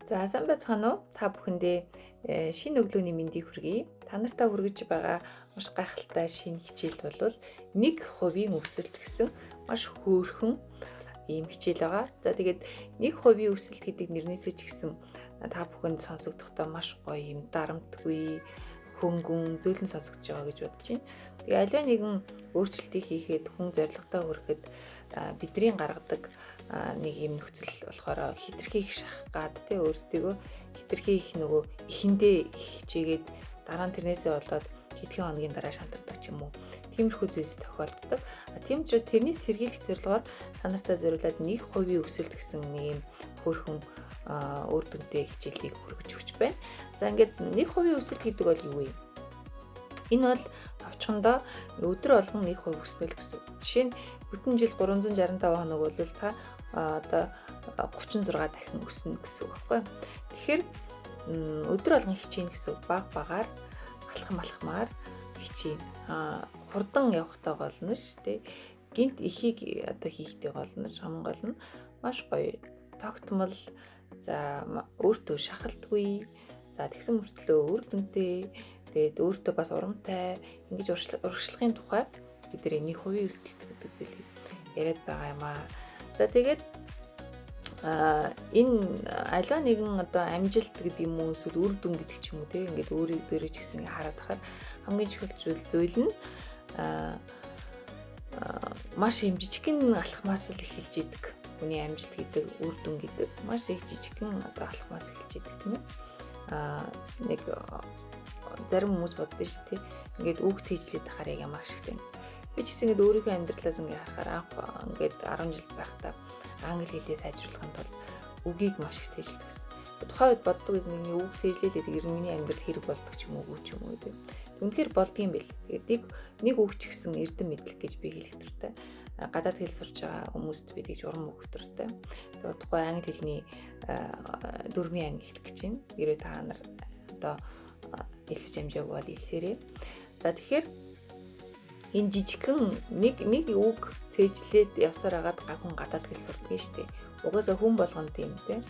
За сайн байцгаана уу? Та бүхэндээ шинэ өглөөний мэндийг хүргэе. Та нартай хүргэж байгаа маш гайхалтай шинэ хичээл бол 1% өсөлт гэсэн маш хөөрхөн ийм хичээл байгаа. За тэгээд 1% өсөлт гэдэг нэрнээсээ ч гэсэн та бүхэнд сонсогдохдоо маш гоё юм дарамтгүй хөнгөн зөөлөн сонсогдож байгаа гэж бодож байна. Тэгээ аливаа нэгэн өөрчлөлтийг хийхэд хүн зорилготой хүрэхэд бидний гаргадаг нэг юм нөхцөл болохоор хитрхи их шахах гад тэ өөрсдөө хитрхи их нөгөө эхэндээ хичээгээд дараа нь тэрнээсээ болоод хэдхэн хоногийн дараа шантардаг ч юм уу. Тиймэрхүү зүйлс тохиолддог. Тийм учраас тэрнээс сэргийлэх зорилгоор та нартай зориулаад 1% өсөлт гэсэн нэг юм хөөрхөн үр дүнтэй хичээлийг хүргэж өгч байна. За ингээд 1% өсөлт гэдэг бол юу вэ? Энэ бол товчхондоо өдөр болгон 1% өснө л гэсэн. Жишээ нь бүтэн жил 365 хоног бол та одоо 36 дахин өснө гэсэн үг байхгүй. Тэгэхээр өдөр болгон хичээнэ гэсэн баг багаар алхамаар хичээнэ. Хурдан явахтай болно ш тий. Гинт ихийг одоо хийхтэй болно. Хамгийн гол нь маш гоё тогтмол за өөртөө шахалтгүй за тэгсэн мөртлөө үр дүнтэй тэгээд өөртөө бас урамтай ингэж урагшлахын тухай бид нар 1% өсөлт гэдэг зүйлийг яриад байгаа юм аа. За тэгээд энэ аливаа нэгэн одоо амжилт гэдэг юм уу эсвэл үр дүн гэдэг ч юм уу тийм ингээд өөрөөр ч гэсэн хараад тахаар хамгийн чухал зүйл нь маш юм жижигхэн алхмаас л эхэлж идэг. Хүний амжилт гэдэг үр дүн гэдэг маш их жижигхэн одоо алхмаас эхэлж идэг тийм үү? Нэг зарим хүмүүс боддоо шүү тий. Ингээд үг цэжлээд тахаар яг ямар ашигтай. Би ч гэсэн ингээд өөрийнхөө амьдралаас ингээд харахаар анх ингээд 10 жил байхдаа англи хэлээ сайжруулахын тулд үгийг маш их цэжлэдэг гэсэн. Тухайн үед боддог гэсэн нэг үг цэжлээлээд ер нь миний амьдрал хэрэг болдог ч юм уу ч юм уу тийм. Үнэхээр болдгийм бэл. Тэгээд нэг үг ч гэсэн эрдэм мэдлэг гэж би хэлэх төртэй. Гадаад хэл сурж байгаа хүмүүст би тэгж урам өгөх төртэй. Тэгээд тухайн англи хэлний дөрвийн анги хэлэх гэж байна. Гэрээ та нар одоо хэлсэж амжаагүй бол хэлсээрээ. За тэгэхээр энэ жижигхэн нэг үг цээжлээд явсаар агаад гагун гадаад хэл сурдаг шүү дээ. Угаасаа хүн болгон тийм тийм.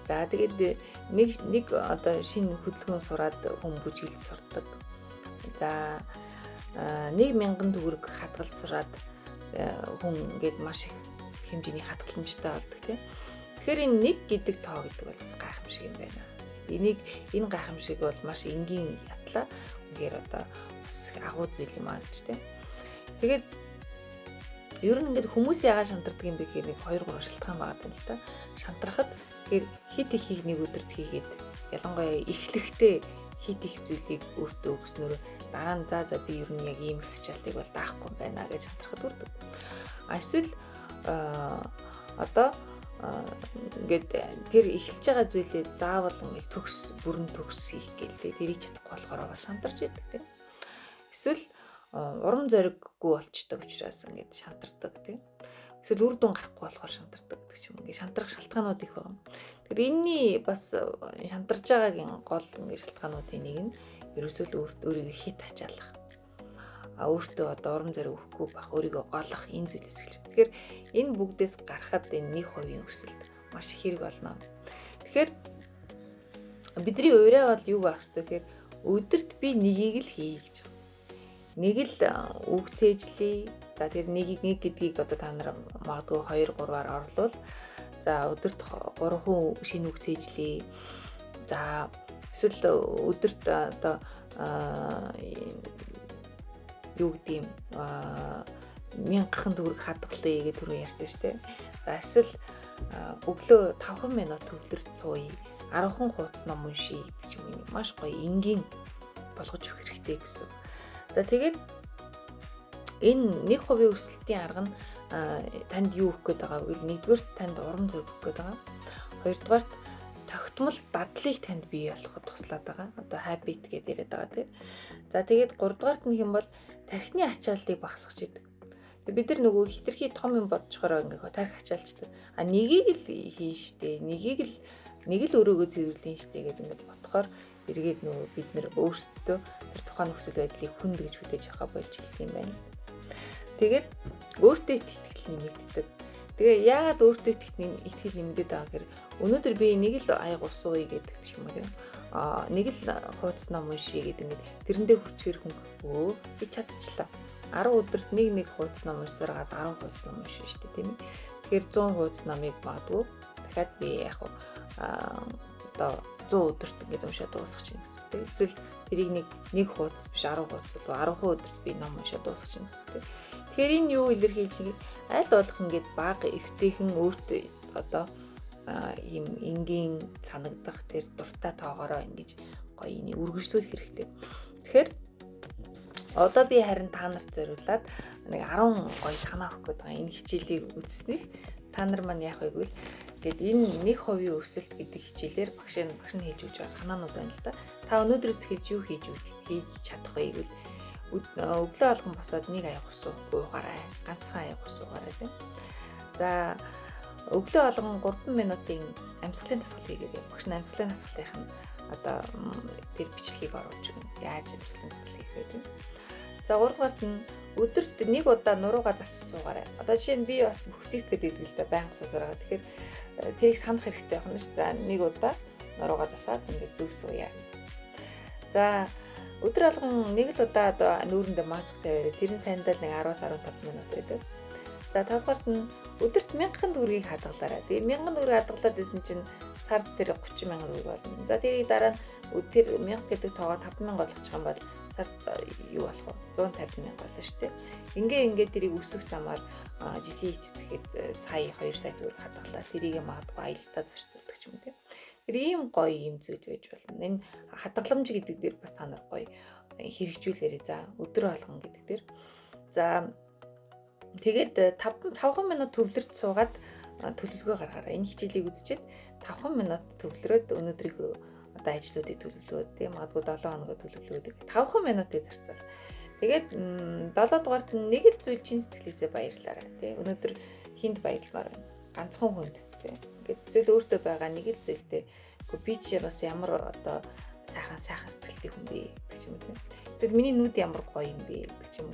За тэгээд нэг одоо шинэ хөдөлгөөн сураад хүн бүжгэлж сурдаг. За 1000 төгрөг хадгалж сураад хүн ингээд маш их хэмжээний хадгаламжтай болдог тийм. Тэгэхээр энэ нэг гэдэг тоо гэдэг бол бас гайхамшиг юм байна. Энэ гайхамшиг бол маш энгийн ятлаа. Үнээр одоо бас агуу зүйл юм аа гэж тийм. Тэгээд ер нь ингээд хүмүүс яагаад шантардаг юм бэ гэхээр нэг 2-3 шалтгаан байгаа юм л та. Шантрахад тэгэхээр хит ихийг нэг өдөрт хийгээд ялангуяа эхлэхдээ хит их зүйлийг өөртөө өгснөөр дараа нь за би ер нь яг ийм их ачаалтыг бол даахгүй байна гэж шантрахад үрдэг. Эсвэл одоо ингээд тэр эхэлж байгаа зүйлээ заавал ингээд бүрэн төгс хийх гээл тэрийг чадахгүй болохоор бас шантарч идэг тийм. Эсвэл урам зориггүй болчдөг учраас ингээд шантардаг тийм. Эсвэл үр дүн гарахгүй болохоор шантардаг гэдэг ч юм. Ингээд шантрах шалтгаанууд их байна. Тэгэхээр энэний бас шантарж байгаагийн гол ингээд шалтгаануудын нэг нь ерөөсөө өөрийгөө хит ачаалах. Өөртөө одоо урам зориг өгөхгүй байх, өөрийгөө голох энэ зүйлээс эхэлж. Тэгэхээр энэ бүгдээс гарахад энэ 1% өсөлт маш их хэрэг болно. Тэгэхээр бидний ураа бол юу байх ёстой гэхээр өдөрт би нэгийг л хий гэж. Нэг л үг цээжлэе. За тэр нэг гэдгийг одоо та нар магадгүй 2-3-аар орлуул. За өдөрт 3 шинэ үг цээжлэе. За эсвэл өдөрт одоо юу гэдэг юм 1000 төгрөг хадгалъя гэж түрүү ярьсан шүү дээ. За эсвэл өглөө 5 минут төвлөрч сууя. 10 хуудас ном уншия гэж юм маш гоё энгийн болгож өгөх хэрэгтэй гэсэн. За тэгээд энэ 1% өсөлтийн арга нь танд юу өгөх гээд байгаа вэ? Нэгдүгээр танд урам зориг өгөх гээд байгаа. Хоёрдугаар тогтмол дадлыг танд бий болгоход туслаад байгаа. Одоо habit гэдэг яриад байгаа тийм. За тэгээд гуравдугаарт нэг юм бол тархины ачааллыг багасгах гэдэг. Бид нар нөгөө хитрхи том юм бодчихороо ингээ тарих ачаалчдаг. Нэгийг л хийн штэ. Нэг л өрөөгөө цэвэрлэн штэ гэдэг ингээд бодохоор эргээд нөгөө бид нэр өөрсдөө тэр тухайн нөхцөл байдлыг хүндэж хүлээж авах болж хэлдэг юм байна. Тэгээд өөртөө итгэл нэмэгддэг. Тэгээ яагаад өөртөө итгэл нэмдэд байгаа гэхээр өнөөдөр би нэг л аяг ус ууя гэдэг ч юм уу тийм. Нэг л хуудас ном уншия гэдэг ингээд тэрэндээ хүчээр хүн би чадчихлаа. 10 өдөрт нэг хуудас ном уншсараад 10 хуудас ном уншина шүү дээ тийм. Тэгэхээр 100 хуудас номыг магадгүй дахиад би яг одоо 100 өдөрт ингээд уншаад дуусгах чинь гэсэн үг тийм. Эсвэл тэрийг нэг хуудас биш 10 хуудас 10 өдөрт би ном уншаад дуусгах чинь гэсэн үг тийм. Тэгэхээр энэ юу илэрхийлж нэг аль болох ингээд бага эвтэйхэн өөртөө одоо ийм энгийн санагдах тэр дуртай тоогоороо ингэж гоё энийг үргэлжлүүлэх хэрэгтэй. Тэгэхээр одоо би харин та нарт зориулаад нэг 10 гоё санаа өгөх гээд байгаа энэ хичээлийг үзснэх та нар маань яах вэ гэвэл тэгээд энэ 1% өсөлт гэдэг хичээлээр багш нь хийж өгч байгаа санаанууд байна л да. Та өнөөдрөөс хийж юу хийж чадах вэ гэвэл өглөө алган босоод нэг аяг ус уугаарай. Ганцхан аяг ус уугаарай тийм. За өглөө алган 3 минутын амьсгалын дасгал хийгээрэй. Багш нь амьсгалын дасгалынх нь одоо тэр бичлэгийг оруулж өгнө. Яаж амьсгалын дасгал хийх вэ тийм. За 3 дугаарт нь өдөрт нэг удаа нуруугаа засаж суугаарай. Одоо жишээ нь би бас бүхтийх гэдэг л да байнга суусараа. Тэгэхээр тэрийг санах хэрэгтэй байна ш. За нэг удаа нуруугаа засаад ингээд зөв сууя. За өдөр алган нэг л удаа одоо нүүрэндээ маск тавиараа тэрэн сайндаа нэг 10-15 минут байдаг. За 5 дугаарт нь өдөрт 1000 төгрөгийг хадгалаарай. Тэгээ 1000 төгрөг хадгалаад байсан чинь сард тэр 30,000 төгрөг болно. За тэрийг дараа нь тэр 1000 гэдэг тоогоо 5,000 болгочих юм бол сард юу болох вэ? 150,000 болно шүү дээ. Ингээд тэрийг өсөх замаар жилийн эцэтгэхэд сая 2 сая төгрөг хадгалаад тэрийг магадгүй аялалтаа зарцуулдаг ч юм уу тийм. Тэр ийм гоё юм зүйл байж болно. Энэ хадгаламж гэдэг дээр бас та нар гоё хэрэгжүүлээрэй. За өдөр алган гэдэг дээр. За тэгээд 5 минут төвлөрч суугаад төлөвлөгөө гаргаарай. Энэ хичээлийг үзчихэд 5 минут төвлөрөөд өнөөдрийнхөө одоо ажлуудыг төлөвлөөд тийм магадгүй 7 хоногоо төлөвлөөд 5 минутыг зарцуул. Тэгээд 7 дугаарт нэг л зүйл чин сэтгэлээсээ баярлаарай. Тийм өнөөдөр хинд баярламаар байна. Ганцхан хүнд тийм. Ингээд зүйл өөртөө байгаа нэг л зүйлтэй. Гэхдээ би чи бас ямар одоо сайхан сэтгэлтэй хүн бэ гэж юм тийм. Эсвэл миний нүд ямар гоё юм бэ гэж юм.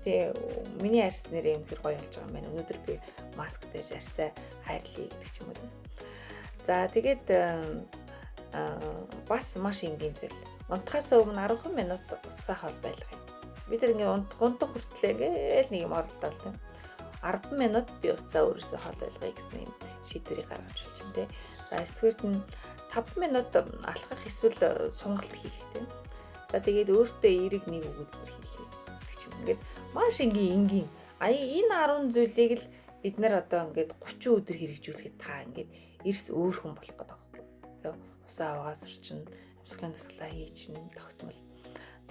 Тэгээ миний арьс нэрээ юм тэр гоё болж байгаа юм байна. Өнөөдөр би маск дээр арьсаа хайрлая гэдэг ч юм уу. За тэгээд бас маш энгийн зүйл. Унтахаас өмнө 10 минут утсаа хоол байлгая. Бид нар ингээд унтах хүртлээ ингээл нэг юм оролдоод тийм. 10 минут би утсаа өөрөөсөө хоол байлгая гэсэн юм шийдвэрийг гаргаж болж юм тий. За эсвэл нь 5 минут алхах эсвэл сонголт хийх тийм. За тэгээд өөртөө эерэг нэг өгүүлбэр хийлээ. Ингээд маш энгийн энэ 10 зүйлийг л бид нар одоо ингээд 30 өдөр хэрэгжүүлэхэд та ингээд эрс өөр хүн болох гэдэг байхгүй. Тэгээ усаа аваа сурчин, амьсгалын дасгалаа хийчин тогтмол.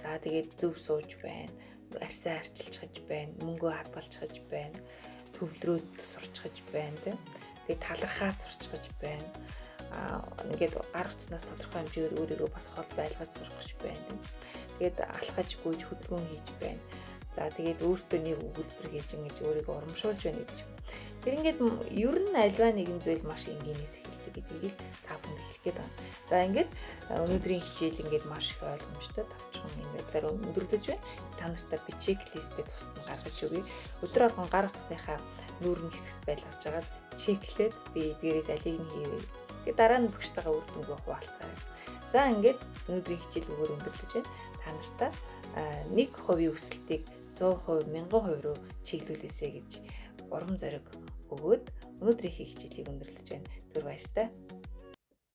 За тэгээд зөв сууж байна, арьсаа арчилж байна, мөнгөө хадгалж байна, төвлөрөөд сурчхаж байна тийм. Тэгээд талархаад сурчхаж байна. Ингээд гар утснаас тодорхой хэмжээгээр өөрийгөө бас хол байлгаж сурах байна тийм. Тэгээд алхаж гүйж хөдөлгөөн хийж байна. За тэгээд өөртөө нэг өгүүлбэр хийж ингэж өөрийгөө урамшуулж байна гэж. Тэр ингээд ер нь альва нэгэн зүйл маш энгийнээс эхэлдэг гэдгийг та бүхэнд хэлэх гээд байна. За ингээд өнөөдрийн хичээл ингээд маш их ойлгомжтой тавчхан юм байдлаар өндөрлөж байна. Та нартай би чеклистээ тусад гаргаж өгье. Өдөр алган гар утасныхаа нүүрэн хэсэгт байлгаж агаад чеклээд би эдгээрээс алийг нь хийвээ. Тэгээд дараа нь багштайгаа үр дүнгээ хуваалцаа. За ингээд өнөөдрийн хичээл өгөр өндөрлөж байна. Та нартай 1% өсөлтийг 100%, 1000% руу чиглүүлээсэй гэж урам зориг өгөөд өнөөдрийн хичээлийг өндөрлөж байна. Түр баяртай.